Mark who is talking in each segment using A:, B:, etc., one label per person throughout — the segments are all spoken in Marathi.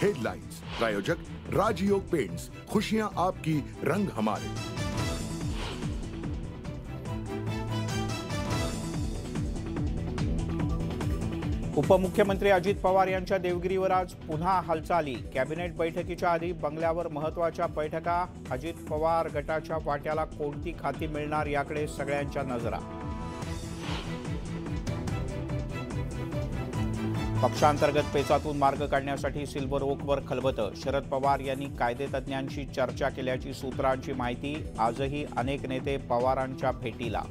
A: हेडलाइंस। प्रायोजक राजयोग पेंट्स, खुशियां आपकी, रंग हमारे।
B: उपमुख्यमंत्री अजित पवार यांच्या देवगिरीवर आज पुन्हा हालचाली। कॅबिनेट बैठकीच्या आधी बंगल्यावर महत्त्वाच्या बैठका। अजित पवार गटाच्या वाट्याला कोणती खाती मिळणार याकडे सगळ्यांच्या नजरा। पक्षांतर्गत पेचातून मार्ग काढण्यासाठी सिल्वर ओकवर खलबतं। शरद पवार यांनी कायदेतज्ञांशी चर्चा केल्याची सूत्रांची माहिती। आजही अनेक नेते पवारांच्या भेटीला।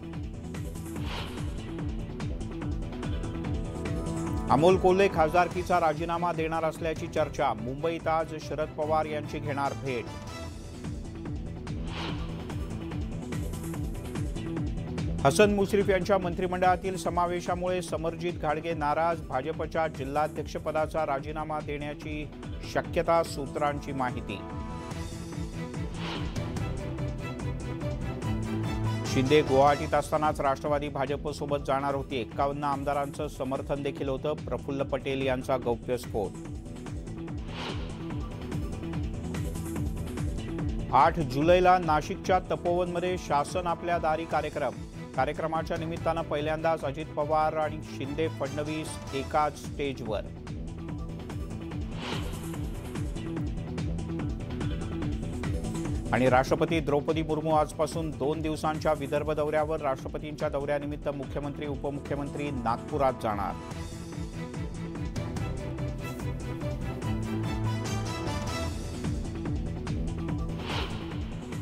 B: अमोल कोल्हे खासदारकीचा राजीनामा देणार असल्याची चर्चा। मुंबईत आज शरद पवार यांची घेणार भेट। हसन मुश्रीफ यांच्या मंत्रिमंडळातील समावेशामुळे समरजित घाडगे नाराज। भाजपच्या जिल्हाध्यक्षपदाचा राजीनामा देण्याची शक्यता, सूत्रांची माहिती। शिंदे गुवाहाटीत असतानाच राष्ट्रवादी भाजपसोबत जाणार होते। 51 आमदारांचं समर्थन देखील होतं। प्रफुल्ल पटेल यांचा गौप्यस्फोट। 8 जुलैला नाशिकच्या तपोवनमध्ये शासन आपल्या दारी कार्यक्रमाच्या निमित्तानं पहिल्यांदाच अजित पवार आणि शिंदे फडणवीस एकाच स्टेजवर। आणि राष्ट्रपती द्रौपदी मुर्मू आजपासून 2 दिवसांच्या विदर्भ दौऱ्यावर। राष्ट्रपतींच्या दौऱ्यानिमित्त मुख्यमंत्री उपमुख्यमंत्री नागपुरात जाणार।